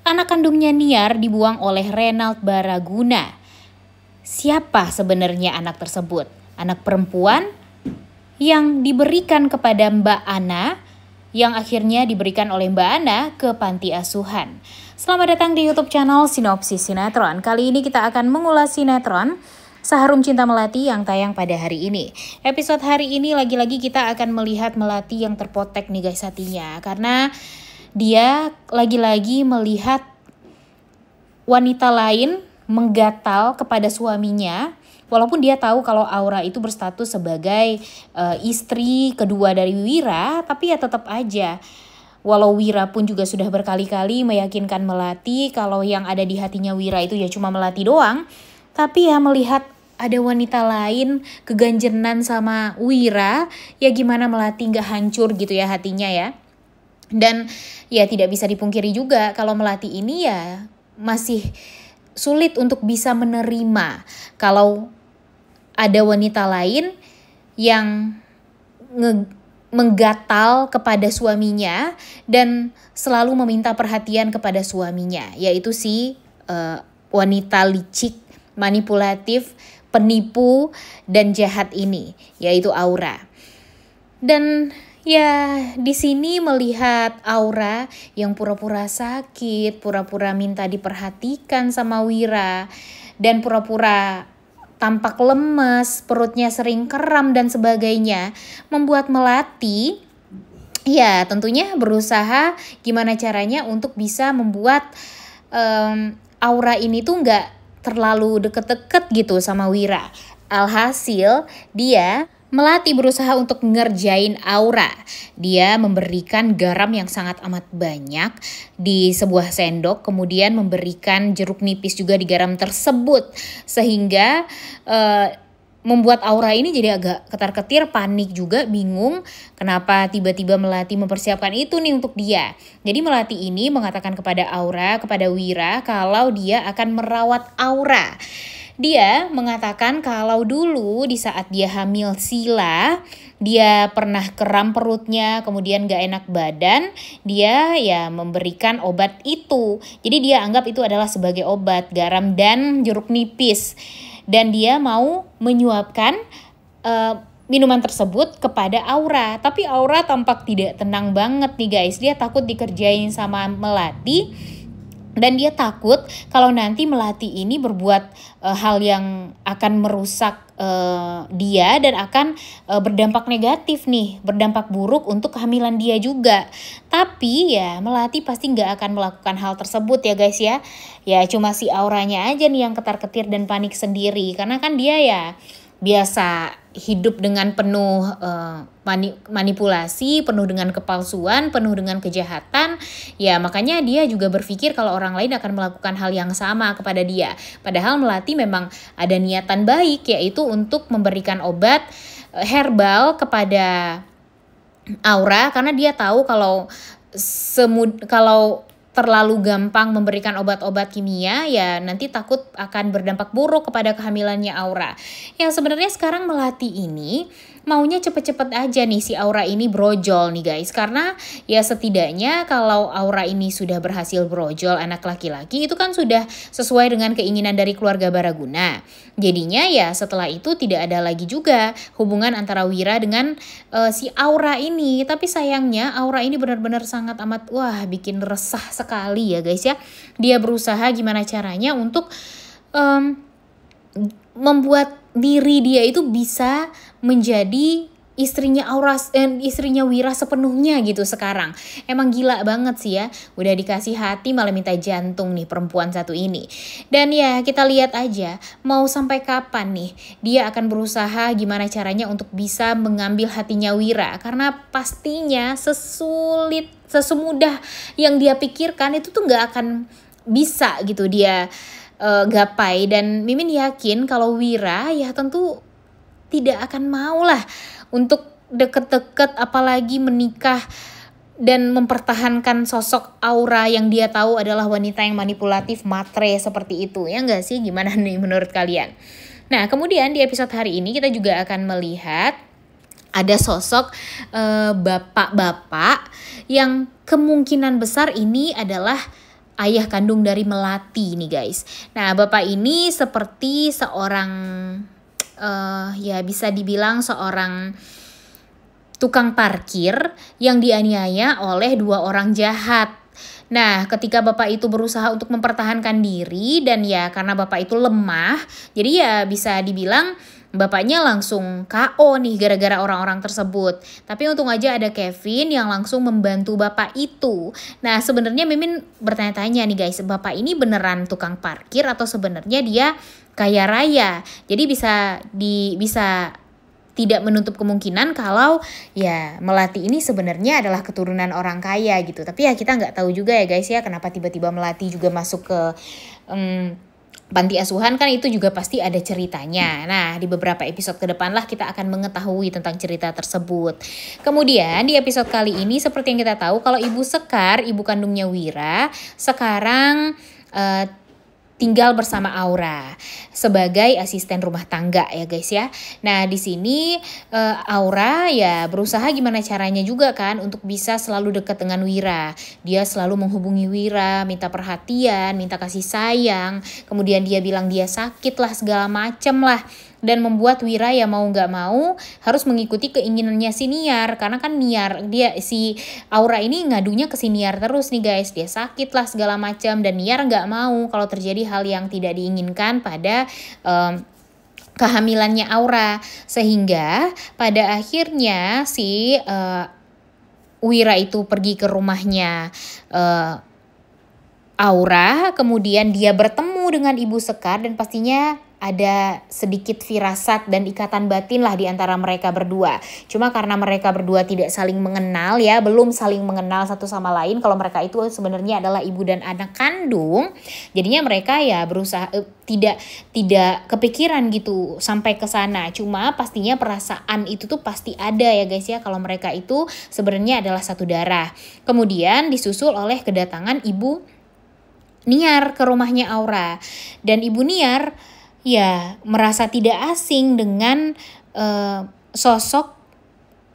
Anak kandungnya Niar dibuang oleh Renald Baraguna. Siapa sebenarnya anak tersebut? Anak perempuan yang diberikan kepada Mbak Ana, yang akhirnya diberikan oleh Mbak Ana ke panti asuhan. Selamat datang di YouTube channel Sinopsis Sinetron. Kali ini kita akan mengulas sinetron Seharum Cinta Melati yang tayang pada hari ini. Episode hari ini lagi-lagi kita akan melihat Melati yang terpotek nih guys hatinya. Karena dia lagi-lagi melihat wanita lain menggatal kepada suaminya. Walaupun dia tahu kalau Aura itu berstatus sebagai istri kedua dari Wira, tapi ya tetap aja. Walau Wira pun juga sudah berkali-kali meyakinkan Melati kalau yang ada di hatinya Wira itu ya cuma Melati doang. Tapi ya melihat ada wanita lain keganjenan sama Wira, ya gimana Melati gak hancur gitu ya hatinya ya. Dan ya tidak bisa dipungkiri juga kalau Melati ini ya masih sulit untuk bisa menerima kalau ada wanita lain yang menggatal kepada suaminya dan selalu meminta perhatian kepada suaminya, yaitu si wanita licik, manipulatif, penipu, dan jahat ini, yaitu Aura. Dan ya di sini melihat Aura yang pura-pura sakit, pura-pura minta diperhatikan sama Wira, dan pura-pura tampak lemas, perutnya sering kram dan sebagainya, membuat Melati ya tentunya berusaha gimana caranya untuk bisa membuat Aura ini tuh nggak terlalu deket-deket gitu sama Wira. Alhasil Melati berusaha untuk ngerjain Aura. Dia memberikan garam yang sangat amat banyak di sebuah sendok, kemudian memberikan jeruk nipis juga di garam tersebut, sehingga membuat Aura ini jadi agak ketar-ketir, panik juga, bingung kenapa tiba-tiba Melati mempersiapkan itu nih untuk dia. Jadi Melati ini mengatakan kepada Aura, kepada Wira, kalau dia akan merawat Aura. Dia mengatakan kalau dulu di saat dia hamil Sila, dia pernah kram perutnya, kemudian gak enak badan, dia ya memberikan obat itu. Jadi dia anggap itu adalah sebagai obat, garam dan jeruk nipis. Dan dia mau menyuapkan minuman tersebut kepada Aura. Tapi Aura tampak tidak tenang banget nih guys. Dia takut dikerjain sama Melati. Dan dia takut kalau nanti Melati ini berbuat hal yang akan merusak dia dan akan berdampak negatif nih, berdampak buruk untuk kehamilan dia juga. Tapi ya Melati pasti nggak akan melakukan hal tersebut ya guys ya. Ya cuma si Auranya aja nih yang ketar-ketir dan panik sendiri. Karena kan dia ya biasa hidup dengan penuh manipulasi, penuh dengan kepalsuan, penuh dengan kejahatan. Ya makanya dia juga berpikir kalau orang lain akan melakukan hal yang sama kepada dia. Padahal Melati memang ada niatan baik, yaitu untuk memberikan obat herbal kepada Aura. Karena dia tahu kalau terlalu gampang memberikan obat-obat kimia ya nanti takut akan berdampak buruk kepada kehamilannya Aura. Yang sebenarnya sekarang Melati ini maunya cepet-cepet aja nih si Aura ini brojol nih guys. Karena ya setidaknya kalau Aura ini sudah berhasil brojol anak laki-laki, itu kan sudah sesuai dengan keinginan dari keluarga Baraguna. Jadinya ya setelah itu tidak ada lagi juga hubungan antara Wira dengan si Aura ini. Tapi sayangnya Aura ini benar-benar sangat amat bikin resah sekali ya guys ya. Dia berusaha gimana caranya untuk membuat diri dia itu bisa menjadi istrinya istrinya Wira sepenuhnya gitu sekarang. Emang gila banget sih ya. Udah dikasih hati malah minta jantung nih perempuan satu ini. Dan ya kita lihat aja mau sampai kapan nih dia akan berusaha gimana caranya untuk bisa mengambil hatinya Wira. Karena pastinya sesemudah yang dia pikirkan itu tuh gak akan bisa gitu dia gapai. Dan Mimin yakin kalau Wira ya tentu tidak akan mau lah untuk deket-deket apalagi menikah dan mempertahankan sosok Aura yang dia tahu adalah wanita yang manipulatif, matre seperti itu. Ya enggak sih? Gimana nih menurut kalian? Nah kemudian di episode hari ini kita juga akan melihat ada sosok bapak-bapak yang kemungkinan besar ini adalah ayah kandung dari Melati nih guys. Nah, bapak ini seperti seorang ya bisa dibilang seorang tukang parkir yang dianiaya oleh 2 orang jahat. Nah, ketika bapak itu berusaha untuk mempertahankan diri dan ya karena bapak itu lemah, jadi ya bisa dibilang bapaknya langsung KO nih gara-gara orang-orang tersebut. Tapi untung aja ada Kevin yang langsung membantu bapak itu. Nah, sebenarnya Mimin bertanya-tanya nih guys, bapak ini beneran tukang parkir atau sebenarnya dia kaya raya? Jadi bisa tidak menutup kemungkinan kalau ya Melati ini sebenarnya adalah keturunan orang kaya gitu. Tapi ya kita nggak tahu juga ya guys ya kenapa tiba-tiba Melati juga masuk ke panti asuhan, kan itu juga pasti ada ceritanya. Nah, di beberapa episode ke depan lah kita akan mengetahui tentang cerita tersebut. Kemudian di episode kali ini seperti yang kita tahu kalau Ibu Sekar, ibu kandungnya Wira, sekarang tinggal bersama Aura sebagai asisten rumah tangga ya guys ya. Nah, di sini Aura ya berusaha gimana caranya juga kan untuk bisa selalu dekat dengan Wira. Dia selalu menghubungi Wira, minta perhatian, minta kasih sayang. Kemudian dia bilang dia sakit lah, segala macem lah. Dan membuat Wira ya mau gak mau harus mengikuti keinginannya si Niar. Karena kan Niar, si Aura ini ngadunya ke si Niar terus nih guys. Dia sakit lah segala macam dan Niar gak mau kalau terjadi hal yang tidak diinginkan pada kehamilannya Aura. Sehingga pada akhirnya si Wira itu pergi ke rumahnya Aura. Kemudian dia bertemu dengan Ibu Sekar dan pastinya ada sedikit firasat dan ikatan batin lah di antara mereka berdua. Cuma karena mereka berdua tidak saling mengenal ya, belum saling mengenal satu sama lain. Kalau mereka itu sebenarnya adalah ibu dan anak kandung, jadinya mereka ya berusaha tidak kepikiran gitu sampai ke sana. Cuma pastinya perasaan itu tuh pasti ada ya guys ya kalau mereka itu sebenarnya adalah satu darah. Kemudian disusul oleh kedatangan Ibu Niar ke rumahnya Aura. Dan Ibu Niar ya merasa tidak asing dengan sosok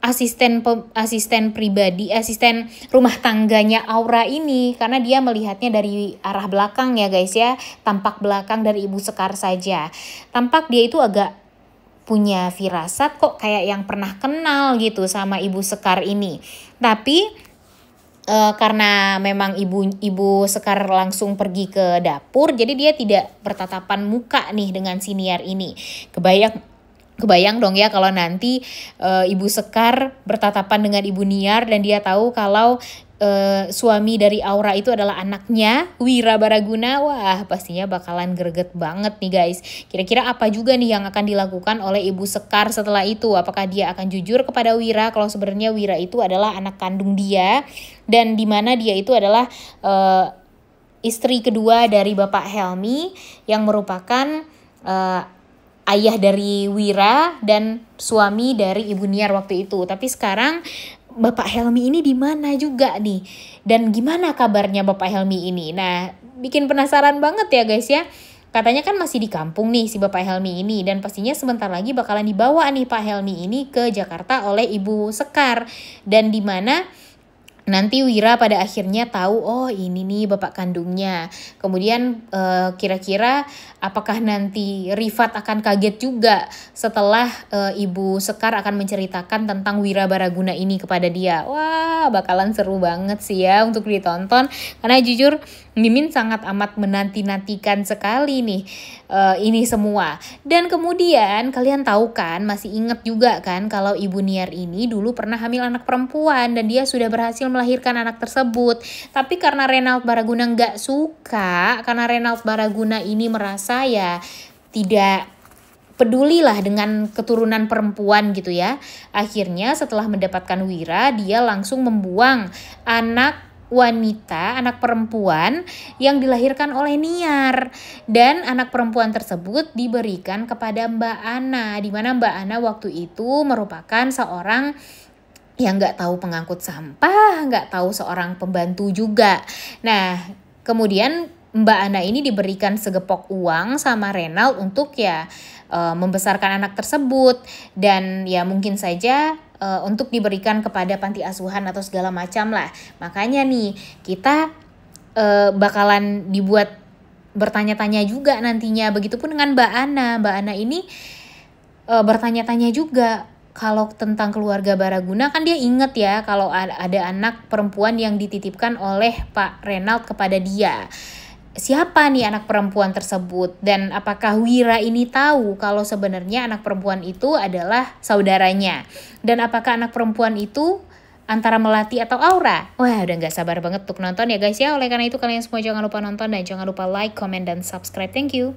asisten pribadi, asisten rumah tangganya Aura ini, karena dia melihatnya dari arah belakang ya guys ya, tampak belakang dari Ibu Sekar saja. Tampak dia itu agak punya firasat kok kayak yang pernah kenal gitu sama Ibu Sekar ini. Tapi karena memang ibu Sekar langsung pergi ke dapur, jadi dia tidak bertatapan muka nih dengan si Niar ini. Kebayang dong ya kalau nanti Ibu Sekar bertatapan dengan Ibu Niar dan dia tahu kalau suami dari Aura itu adalah anaknya Wira Baraguna. Wah, pastinya bakalan greget banget nih guys. Kira-kira apa juga nih yang akan dilakukan oleh Ibu Sekar setelah itu? Apakah dia akan jujur kepada Wira kalau sebenarnya Wira itu adalah anak kandung dia, dan di mana dia itu adalah istri kedua dari Bapak Helmi yang merupakan ayah dari Wira dan suami dari Ibu Niar waktu itu. Tapi sekarang Bapak Helmi ini di mana juga nih? Dan gimana kabarnya Bapak Helmi ini? Nah, bikin penasaran banget ya guys ya. Katanya kan masih di kampung nih si Bapak Helmi ini, dan pastinya sebentar lagi bakalan dibawa nih Pak Helmi ini ke Jakarta oleh Ibu Sekar. Dan di mana nanti Wira pada akhirnya tahu, oh ini nih bapak kandungnya. Kemudian kira-kira apakah nanti Rifat akan kaget juga setelah Ibu Sekar akan menceritakan tentang Wira Baraguna ini kepada dia. Wah, bakalan seru banget sih ya untuk ditonton. Karena jujur Mimin sangat amat menanti-nantikan sekali nih ini semua. Dan kemudian kalian tahu kan, masih ingat juga kan kalau Ibu Niar ini dulu pernah hamil anak perempuan dan dia sudah berhasil melahirkan anak tersebut. Tapi karena Renald Baraguna nggak suka, karena Renald Baraguna ini merasa ya tidak pedulilah dengan keturunan perempuan gitu ya. Akhirnya setelah mendapatkan Wira, dia langsung membuang anak wanita, anak perempuan yang dilahirkan oleh Niar, dan anak perempuan tersebut diberikan kepada Mbak Ana, di mana Mbak Ana waktu itu merupakan seorang yang nggak tahu pengangkut sampah, nggak tahu seorang pembantu juga. Nah, kemudian Mbak Ana ini diberikan segepok uang sama Renald untuk ya membesarkan anak tersebut, dan ya mungkin saja untuk diberikan kepada panti asuhan atau segala macam lah. Makanya nih kita bakalan dibuat bertanya-tanya juga nantinya. Begitupun dengan Mbak Ana. Mbak Ana ini bertanya-tanya juga kalau tentang keluarga Baraguna. Kan dia inget ya kalau ada anak perempuan yang dititipkan oleh Pak Renald kepada dia. Siapa nih anak perempuan tersebut, dan apakah Wira ini tahu kalau sebenarnya anak perempuan itu adalah saudaranya, dan apakah anak perempuan itu antara Melati atau Aura? Wah, udah gak sabar banget untuk nonton ya guys ya. Oleh karena itu kalian semua jangan lupa nonton dan jangan lupa like, comment, dan subscribe. Thank you.